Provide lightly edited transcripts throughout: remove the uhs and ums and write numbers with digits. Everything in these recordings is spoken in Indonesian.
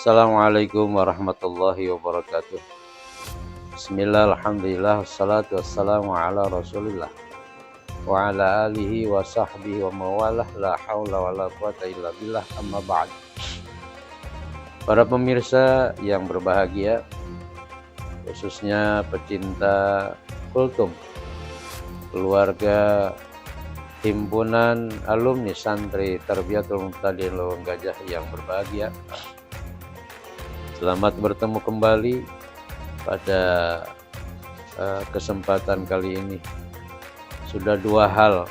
Assalamualaikum warahmatullahi wabarakatuh. Bismillah, alhamdulillah, wassalatu wassalamu ala rasulillah wa ala alihi wa sahbihi wa mawalah, la hawla wa la quwata illa billah, amma ba'd. Para pemirsa yang berbahagia, khususnya pecinta kultum, keluarga himpunan alumni santri Tarbiyatul Muqtadin Lowong Gajah yang berbahagia, selamat bertemu kembali pada kesempatan kali ini. Sudah dua hal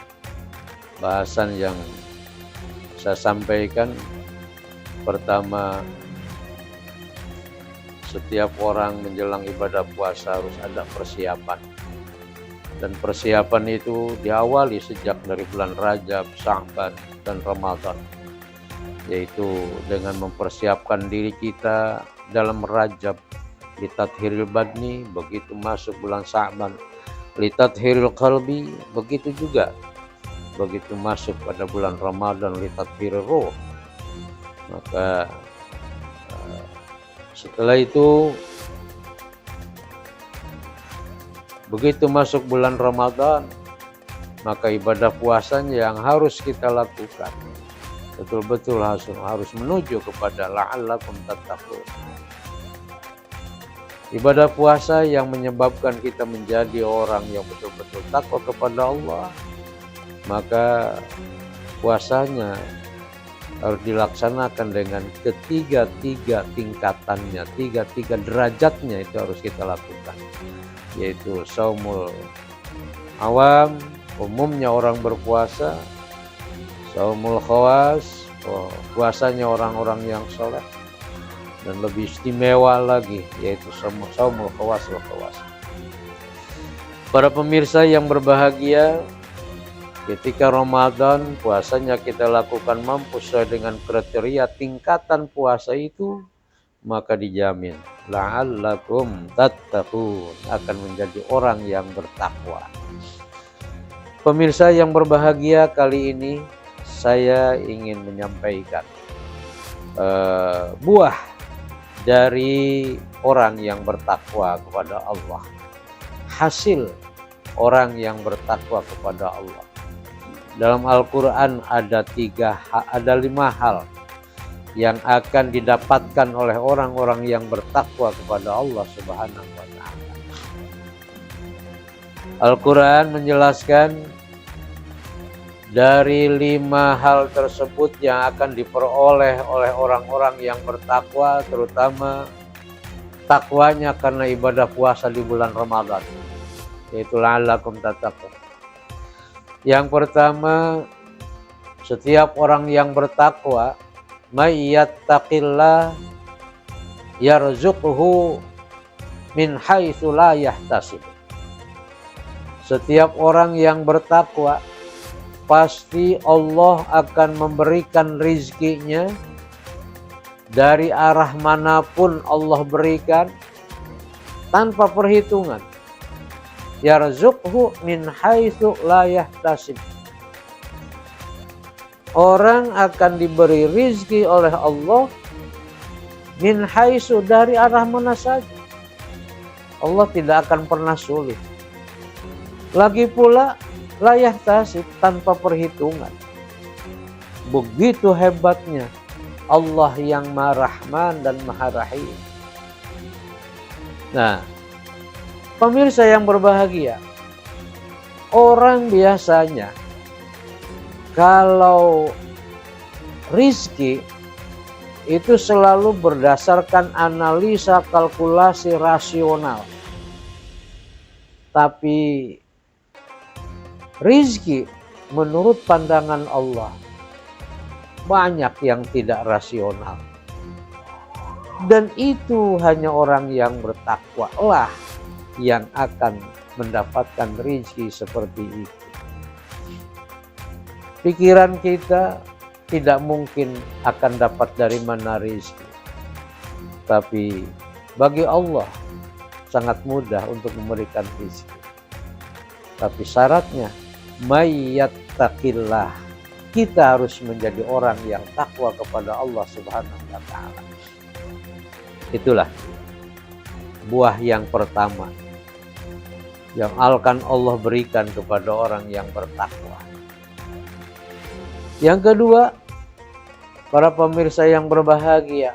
bahasan yang saya sampaikan. Pertama, setiap orang menjelang ibadah puasa harus ada persiapan. Dan persiapan itu diawali sejak dari bulan Rajab, Sya'ban, dan Ramadan, yaitu dengan mempersiapkan diri kita dalam Rajab litathiril badni, begitu masuk bulan Sya'ban litathiril qalbi, begitu juga begitu masuk pada bulan Ramadan litathiril ruh. Maka setelah itu, begitu masuk bulan Ramadan, maka ibadah puasanya yang harus kita lakukan betul-betul harus menuju kepada la'allakum tattaqun. Ibadah puasa yang menyebabkan kita menjadi orang yang betul-betul takwa kepada Allah, maka puasanya harus dilaksanakan dengan ketiga tingkatannya, tiga derajatnya itu harus kita lakukan, yaitu saumul awam, umumnya orang berpuasa; saumul khawas, puasanya orang-orang yang soleh; dan lebih istimewa lagi yaitu saumul khawas wal khawas. Para pemirsa yang berbahagia, ketika Ramadan puasanya kita lakukan mampu sesuai dengan kriteria tingkatan puasa itu, maka dijamin la'allakum tattaqun, akan menjadi orang yang bertakwa. Pemirsa yang berbahagia, kali ini saya ingin menyampaikan buah dari orang yang bertakwa kepada Allah, hasil orang yang bertakwa kepada Allah. Dalam Al-Quran ada 5 hal yang akan didapatkan oleh orang-orang yang bertakwa kepada Allah Subhanahu wa Ta'ala. Al-Quran menjelaskan dari 5 hal tersebut yang akan diperoleh oleh orang-orang yang bertakwa, terutama takwanya karena ibadah puasa di bulan Ramadan, yaitu la'allakum tattaqun. Yang pertama, setiap orang yang bertakwa, may yattaqillah yarzuqhu min haitsu la yahtasib. Setiap orang yang bertakwa, pasti Allah akan memberikan rizkinya dari arah manapun Allah berikan tanpa perhitungan. Yarzuqhu min haitsu la yahtasib. Orang akan diberi rizki oleh Allah min haitsu, dari arah mana saja. Allah tidak akan pernah sulit. Lagi pula la yahtasib, tanpa perhitungan. Begitu hebatnya Allah yang Maha Rahman dan Maha Rahim. Nah, pemirsa yang berbahagia, orang biasanya kalau rizki itu selalu berdasarkan analisa, kalkulasi rasional. Tapi rizki menurut pandangan Allah banyak yang tidak rasional. Dan itu hanya orang yang bertakwa lah yang akan mendapatkan rizki seperti itu. Pikiran kita tidak mungkin akan dapat dari mana rizki. Tapi bagi Allah sangat mudah untuk memberikan rizki. Tapi syaratnya may yattaqillah, kita harus menjadi orang yang takwa kepada Allah Subhanahu wa Ta'ala. Itulah buah yang pertama yang akan Allah berikan kepada orang yang bertakwa. Yang kedua, para pemirsa yang berbahagia,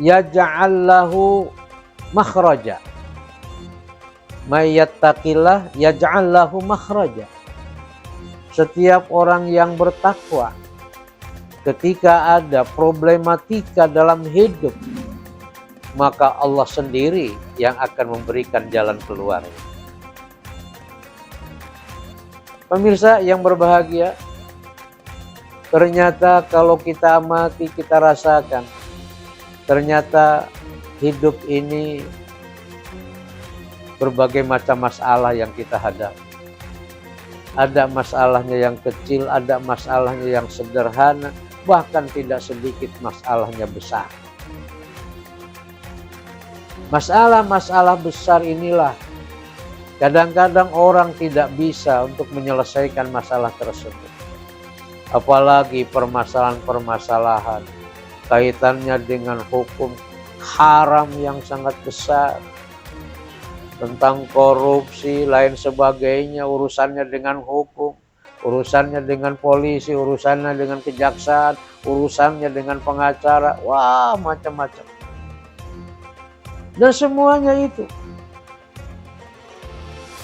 yaj'al lahu makhraja. May yattaqillah yaj'al lahu makhraja. Setiap orang yang bertakwa, ketika ada problematika dalam hidup, maka Allah sendiri yang akan memberikan jalan keluar. Pemirsa yang berbahagia, ternyata kalau kita amati, kita rasakan, ternyata hidup ini berbagai macam masalah yang kita hadapi. Ada masalahnya yang kecil, ada masalahnya yang sederhana, bahkan tidak sedikit masalahnya besar. Masalah-masalah besar inilah kadang-kadang orang tidak bisa untuk menyelesaikan masalah tersebut. Apalagi permasalahan-permasalahan kaitannya dengan hukum haram yang sangat besar, tentang korupsi, lain sebagainya, urusannya dengan hukum, urusannya dengan polisi, urusannya dengan kejaksaan, urusannya dengan pengacara, wah macam-macam. Dan semuanya itu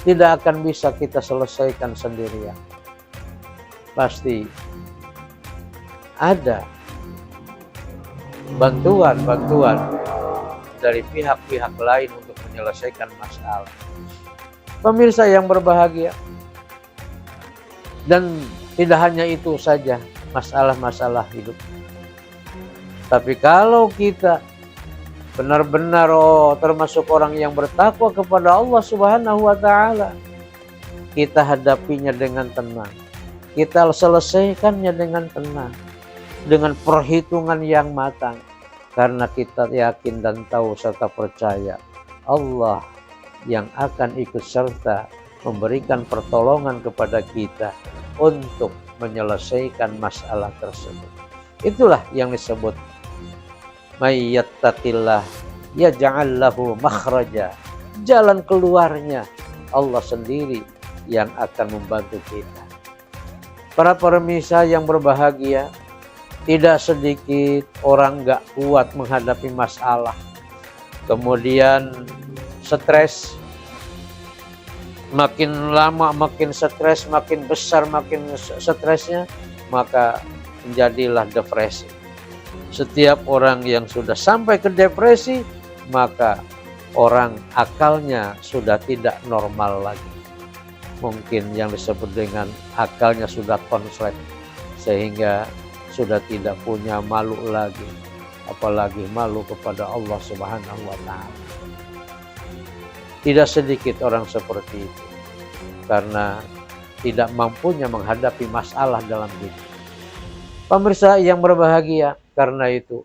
tidak akan bisa kita selesaikan sendirian. Pasti ada bantuan-bantuan dari pihak-pihak lain untuk menyelesaikan masalah. Pemirsa yang berbahagia, dan tidak hanya itu saja masalah-masalah hidup, tapi kalau kita benar-benar termasuk orang yang bertakwa kepada Allah Subhanahu wa Ta'ala, kita hadapinya dengan tenang, kita selesaikannya dengan tenang, dengan perhitungan yang matang, karena kita yakin dan tahu serta percaya Allah yang akan ikut serta memberikan pertolongan kepada kita untuk menyelesaikan masalah tersebut. Itulah yang disebut may yattaqillah yaj'al lahu makhraja. Jalan keluarnya Allah sendiri yang akan membantu kita. Para pemirsa yang berbahagia, tidak sedikit orang gak kuat menghadapi masalah, kemudian stres, makin lama makin stres, makin besar makin stresnya, maka menjadilah depresi. Setiap orang yang sudah sampai ke depresi, maka orang akalnya sudah tidak normal lagi. Mungkin yang disebut dengan akalnya sudah konslet, sehingga sudah tidak punya malu lagi, apalagi malu kepada Allah Subhanahu wa Ta'ala. Tidak sedikit orang seperti itu karena tidak mampunya menghadapi masalah dalam hidup. Pemirsa yang berbahagia, karena itu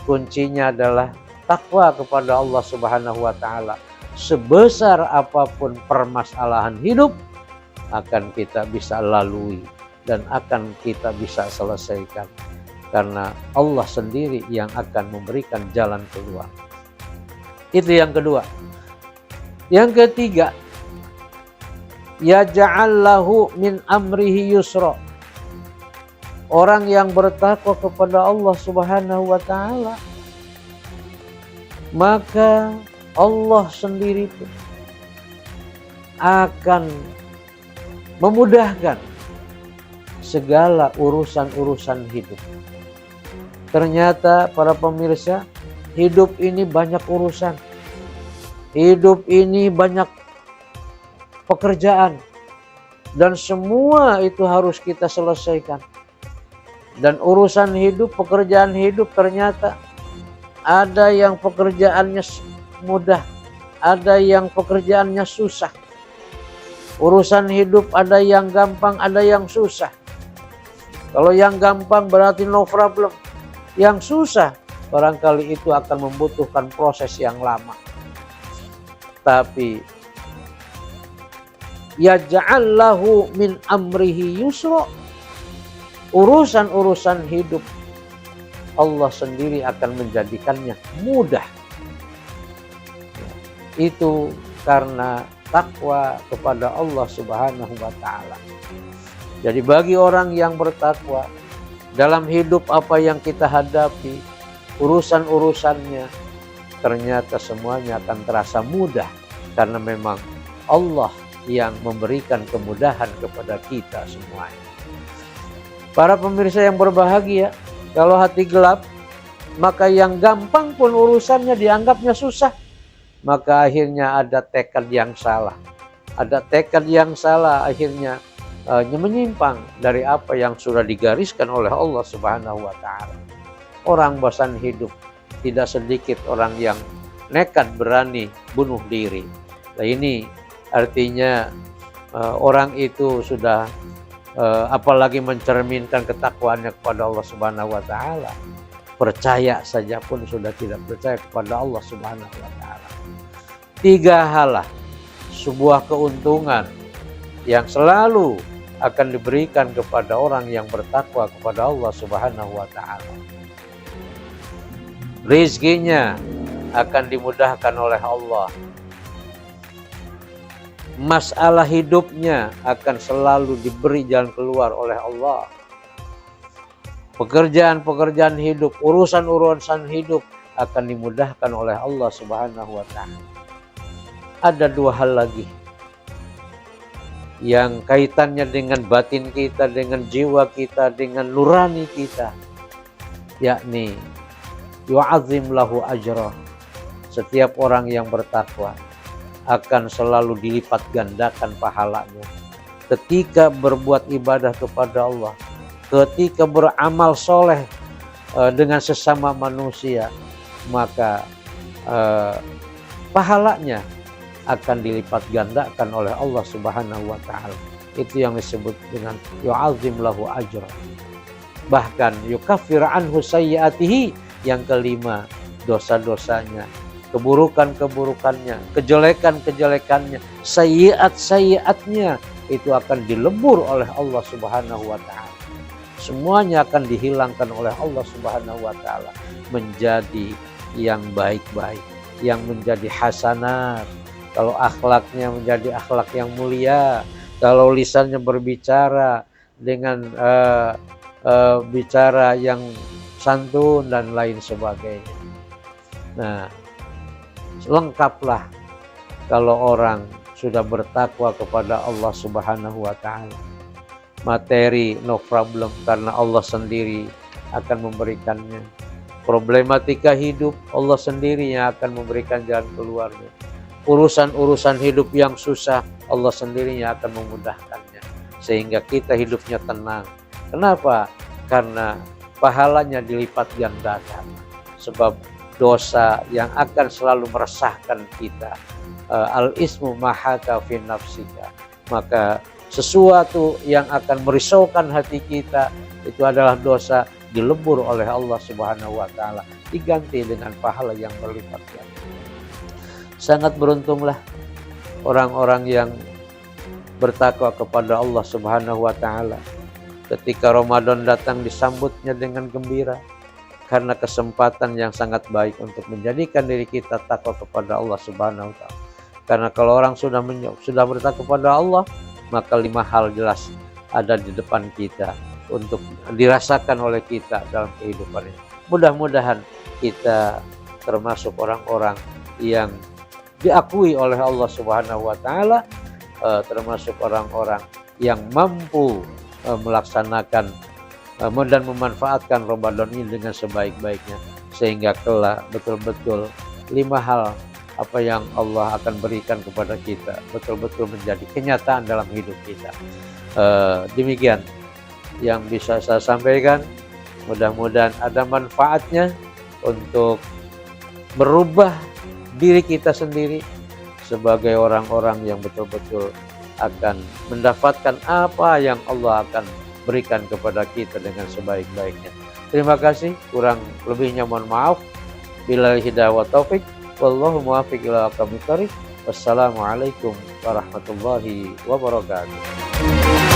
kuncinya adalah takwa kepada Allah Subhanahu wa Ta'ala. Sebesar apapun permasalahan hidup akan kita bisa lalui dan akan kita bisa selesaikan, karena Allah sendiri yang akan memberikan jalan keluar. Itu yang kedua. Yang ketiga, yaj'al lahu min amrihi yusra. Orang yang bertakwa kepada Allah Subhanahu wa Ta'ala, maka Allah sendiri pun akan memudahkan segala urusan-urusan hidup. Ternyata para pemirsa, hidup ini banyak urusan. Hidup ini banyak pekerjaan. Dan semua itu harus kita selesaikan. Dan urusan hidup, pekerjaan hidup, ternyata ada yang pekerjaannya mudah, ada yang pekerjaannya susah. Urusan hidup ada yang gampang, ada yang susah. Kalau yang gampang berarti no problem. Yang susah barangkali itu akan membutuhkan proses yang lama. Tapi yaj'al lahu min amrihi yusra. Urusan-urusan hidup Allah sendiri akan menjadikannya mudah. Itu karena takwa kepada Allah Subhanahu wa Ta'ala. Jadi bagi orang yang bertakwa, dalam hidup apa yang kita hadapi, urusan-urusannya ternyata semuanya akan terasa mudah, karena memang Allah yang memberikan kemudahan kepada kita semuanya. Para pemirsa yang berbahagia, kalau hati gelap, maka yang gampang pun urusannya dianggapnya susah. Maka akhirnya ada tekad yang salah. Ada tekad yang salah, akhirnya menyimpang dari apa yang sudah digariskan oleh Allah Subhanahu wa Ta'ala. Orang bosan hidup, tidak sedikit orang yang nekat berani bunuh diri. Nah, ini artinya orang itu sudah apalagi mencerminkan ketakwaannya kepada Allah Subhanahu wa Ta'ala. Percaya saja pun sudah tidak percaya kepada Allah Subhanahu wa Ta'ala. 3 hal lah sebuah keuntungan yang selalu akan diberikan kepada orang yang bertakwa kepada Allah Subhanahu wa Ta'ala. Rizkinya akan dimudahkan oleh Allah. Masalah hidupnya akan selalu diberi jalan keluar oleh Allah. Pekerjaan-pekerjaan hidup, urusan-urusan hidup akan dimudahkan oleh Allah Subhanahu wa Ta'ala. Ada 2 hal lagi yang kaitannya dengan batin kita, dengan jiwa kita, dengan nurani kita, yakni yu'azzim lahu ajrah. Setiap orang yang bertakwa akan selalu dilipat gandakan pahalanya ketika berbuat ibadah kepada Allah, ketika beramal soleh dengan sesama manusia, maka pahalanya akan dilipat gandakan oleh Allah Subhanahu wa Ta'ala. Itu yang disebut dengan yu'azzim lahu ajrah. Bahkan yukaffir anhu sayyiatihi, yang kelima, dosa-dosanya, keburukan-keburukannya, kejelekan-kejelekannya, sayyiat-sayyiatnya itu akan dilebur oleh Allah Subhanahu wa Ta'ala. Semuanya akan dihilangkan oleh Allah Subhanahu wa Ta'ala menjadi yang baik-baik, yang menjadi hasanat. Kalau akhlaknya menjadi akhlak yang mulia, kalau lisannya berbicara dengan bicara yang santun dan lain sebagainya. Nah, lengkaplah kalau orang sudah bertakwa kepada Allah Subhanahu wa Ta'ala. Materi no problem, karena Allah sendiri akan memberikannya. Problematika hidup, Allah sendiri yang akan memberikan jalan keluarnya. Urusan-urusan hidup yang susah, Allah sendiri yang akan memudahkannya, sehingga kita hidupnya tenang. Kenapa? Karena pahalanya dilipat gandakan. Sebab dosa yang akan selalu meresahkan kita, al-ismu mahaka fi nafsika, maka sesuatu yang akan merisaukan hati kita itu adalah dosa, dilebur oleh Allah Subhanahu wa Ta'ala, diganti dengan pahala yang berlipat ganda. Sangat beruntunglah orang-orang yang bertakwa kepada Allah Subhanahu wa Ta'ala. Ketika Ramadan datang, disambutnya dengan gembira, karena kesempatan yang sangat baik untuk menjadikan diri kita takwa kepada Allah Subhanahu wa Ta'ala. Karena kalau orang sudah bertakwa kepada Allah, maka 5 hal jelas ada di depan kita untuk dirasakan oleh kita dalam kehidupan ini. Mudah-mudahan kita termasuk orang-orang yang diakui oleh Allah Subhanahu wa Ta'ala, termasuk orang-orang yang mampu melaksanakan dan memanfaatkan Ramadan ini dengan sebaik-baiknya, sehingga kelak betul-betul 5 hal apa yang Allah akan berikan kepada kita betul-betul menjadi kenyataan dalam hidup kita. Demikian yang bisa saya sampaikan. Mudah-mudahan ada manfaatnya untuk berubah diri kita sendiri sebagai orang-orang yang betul-betul akan mendapatkan apa yang Allah akan berikan kepada kita dengan sebaik-baiknya. Terima kasih, kurang lebihnya mohon maaf. Billahi hidayah wa taufik, wallahu muwaffiq ila aqwamit thoriq. Wassalamualaikum warahmatullahi wabarakatuh.